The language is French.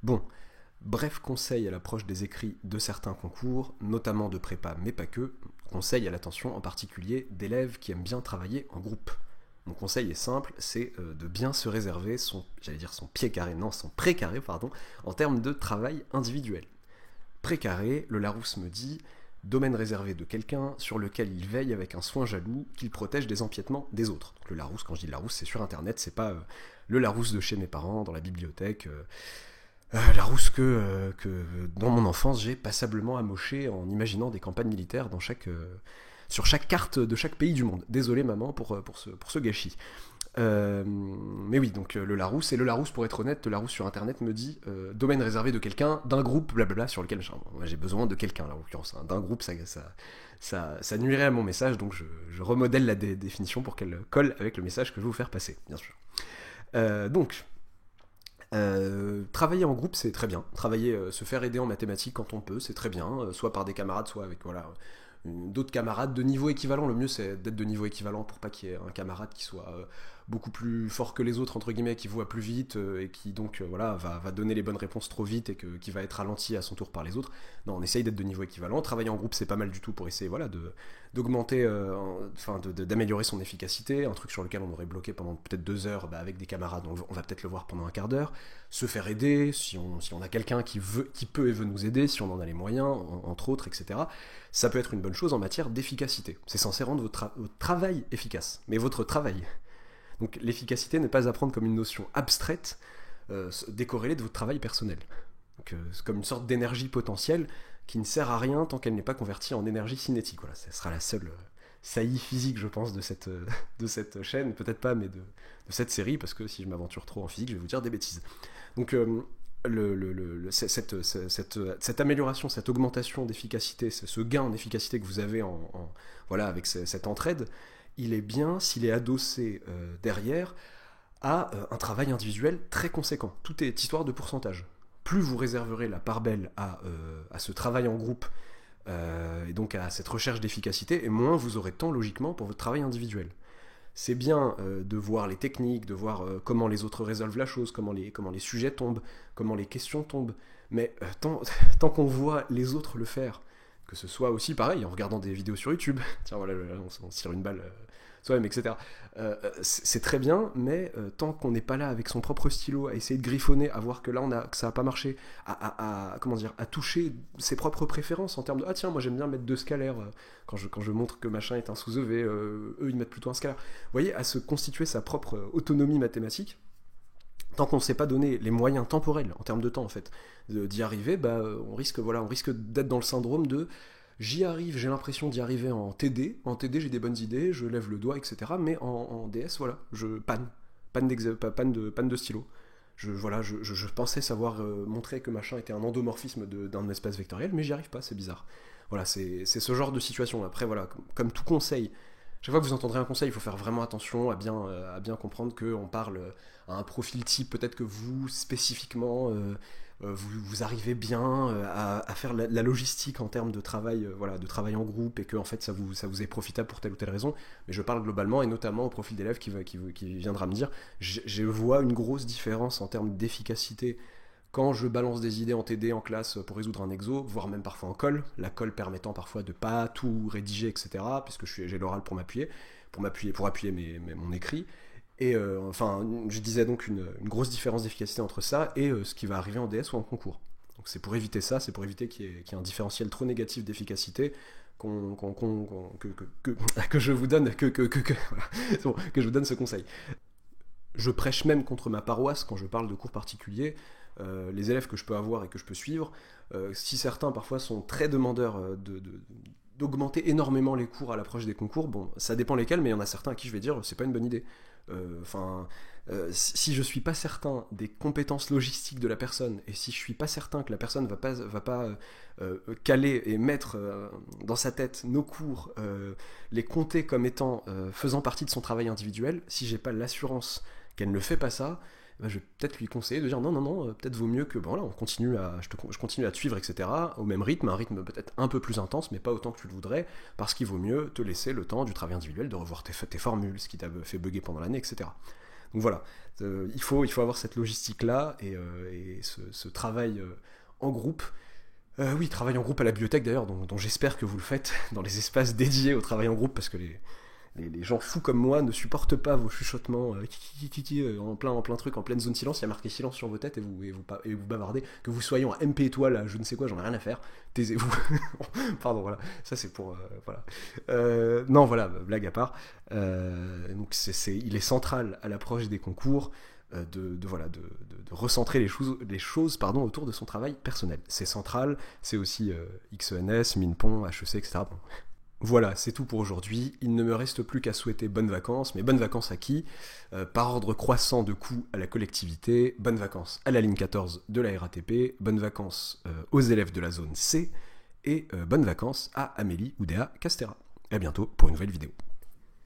Bon, bref conseil à l'approche des écrits de certains concours, notamment de prépa, mais pas que. Conseil à l'attention en particulier d'élèves qui aiment bien travailler en groupe. Mon conseil est simple, c'est de bien se réserver son précaré, en termes de travail individuel. Précaré, le Larousse me dit, domaine réservé de quelqu'un sur lequel il veille avec un soin jaloux qu'il protège des empiètements des autres. Donc le Larousse, quand je dis le Larousse, c'est sur internet, c'est pas le Larousse de chez mes parents, dans la bibliothèque. Larousse que dans mon enfance j'ai passablement amoché en imaginant des campagnes militaires sur chaque carte de chaque pays du monde. Désolé maman pour ce gâchis. Mais oui, donc le Larousse, et le Larousse, pour être honnête, le Larousse sur internet me dit domaine réservé de quelqu'un, d'un groupe, blablabla, sur lequel moi, j'ai besoin de quelqu'un, là, en l'occurrence. D'un groupe, ça nuirait à mon message, donc je remodèle la définition pour qu'elle colle avec le message que je vais vous faire passer, bien sûr. Travailler en groupe, c'est très bien. Se faire aider en mathématiques quand on peut, c'est très bien, soit par des camarades, soit avec d'autres camarades de niveau équivalent. Le mieux, c'est d'être de niveau équivalent pour pas qu'il y ait un camarade qui soit beaucoup plus fort que les autres, entre guillemets, qui voit plus vite et qui donc va donner les bonnes réponses trop vite et qui va être ralenti à son tour par les autres. Non, on essaye d'être de niveau équivalent. Travailler en groupe, c'est pas mal du tout pour essayer d'augmenter, d'améliorer son efficacité. Un truc sur lequel on aurait bloqué pendant peut-être 2 heures, avec des camarades, on va peut-être le voir pendant un quart d'heure. Se faire aider, si on a quelqu'un qui peut et veut nous aider, si on en a les moyens, entre autres, etc. Ça peut être une bonne chose en matière d'efficacité. C'est censé rendre votre travail efficace. Mais votre travail. Donc l'efficacité n'est pas à prendre comme une notion abstraite, décorrélée de votre travail personnel. Donc, c'est comme une sorte d'énergie potentielle qui ne sert à rien tant qu'elle n'est pas convertie en énergie cinétique. Voilà, ce sera la seule saillie physique, je pense, de cette chaîne. Peut-être pas, mais de cette série, parce que si je m'aventure trop en physique, je vais vous dire des bêtises. Donc cette amélioration, cette augmentation d'efficacité, ce gain en efficacité que vous avez avec cette entraide, il est bien s'il est adossé derrière à un travail individuel très conséquent. Tout est histoire de pourcentage. Plus vous réserverez la part belle à ce travail en groupe et donc à cette recherche d'efficacité, et moins vous aurez de temps logiquement pour votre travail individuel. C'est bien de voir les techniques, de voir comment les autres résolvent la chose, comment les sujets tombent, comment les questions tombent, mais tant qu'on voit les autres le faire, que ce soit aussi pareil en regardant des vidéos sur YouTube, tiens voilà, on se tire une balle soi-même, etc. C'est très bien, mais tant qu'on n'est pas là avec son propre stylo à essayer de griffonner, à voir que là que ça n'a pas marché, à toucher ses propres préférences en termes de tiens, moi j'aime bien mettre 2 scalaires quand je montre que machin est un sous-EV, eux ils mettent plutôt un scalaire. Vous voyez, à se constituer sa propre autonomie mathématique. Tant qu'on ne s'est pas donné les moyens temporels, en termes de temps en fait, d'y arriver, on risque d'être dans le syndrome de j'y arrive, j'ai l'impression d'y arriver en TD. En TD, j'ai des bonnes idées, je lève le doigt, etc. Mais en DS, voilà, je panne de stylo. Je pensais savoir montrer que machin était un endomorphisme d'un espace vectoriel, mais j'y arrive pas, c'est bizarre. Voilà, c'est ce genre de situation. Après, voilà, comme tout conseil, chaque fois que vous entendrez un conseil, il faut faire vraiment attention à bien comprendre qu'on parle à un profil type, peut-être que vous, spécifiquement, vous arrivez bien à faire la logistique en termes de travail, de travail en groupe, et que en fait ça vous est profitable pour telle ou telle raison. Mais je parle globalement, et notamment au profil d'élève qui viendra me dire je vois une grosse différence en termes d'efficacité quand je balance des idées en TD en classe pour résoudre un exo, voire même parfois en colle, la colle permettant parfois de pas tout rédiger, etc., puisque j'ai l'oral pour appuyer mon écrit. Et je disais donc une grosse différence d'efficacité entre ça et ce qui va arriver en DS ou en concours. Donc c'est pour éviter ça, c'est pour éviter qu'il y ait un différentiel trop négatif d'efficacité que je vous donne que je vous donne ce conseil. Je prêche même contre ma paroisse quand je parle de cours particuliers. Les élèves que je peux avoir et que je peux suivre, si certains parfois sont très demandeurs d'augmenter énormément les cours à l'approche des concours, bon, ça dépend lesquels, mais il y en a certains à qui je vais dire c'est pas une bonne idée. Si je suis pas certain des compétences logistiques de la personne, et si je suis pas certain que la personne va pas caler et mettre dans sa tête nos cours, les compter comme étant faisant partie de son travail individuel, si j'ai pas l'assurance qu'elle ne fait pas ça, je vais peut-être lui conseiller de dire non, peut-être vaut mieux que je continue à te suivre, etc., au même rythme, un rythme peut-être un peu plus intense, mais pas autant que tu le voudrais, parce qu'il vaut mieux te laisser le temps du travail individuel, de revoir tes formules, ce qui t'a fait bugger pendant l'année, etc. Donc voilà, il faut avoir cette logistique-là et ce travail en groupe. Oui, travail en groupe à la bibliothèque d'ailleurs, dont j'espère que vous le faites dans les espaces dédiés au travail en groupe, parce que les gens fous comme moi ne supportent pas vos chuchotements en plein truc, en pleine zone silence. Il y a marqué silence sur vos têtes et vous bavardez. Que vous soyez en MP étoile, je ne sais quoi, j'en ai rien à faire. Taisez-vous. Pardon, voilà. Ça c'est pour voilà. Non, voilà, blague à part. Donc il est central à l'approche des concours de recentrer les choses autour de son travail personnel. C'est central. C'est aussi XENS, Minpon, HEC, etc. Bon. Voilà, c'est tout pour aujourd'hui. Il ne me reste plus qu'à souhaiter bonnes vacances, mais bonnes vacances à qui par ordre croissant de coûts à la collectivité, bonnes vacances à la ligne 14 de la RATP, bonnes vacances aux élèves de la zone C, et bonnes vacances à Amélie Oudéa Castera. À bientôt pour une nouvelle vidéo.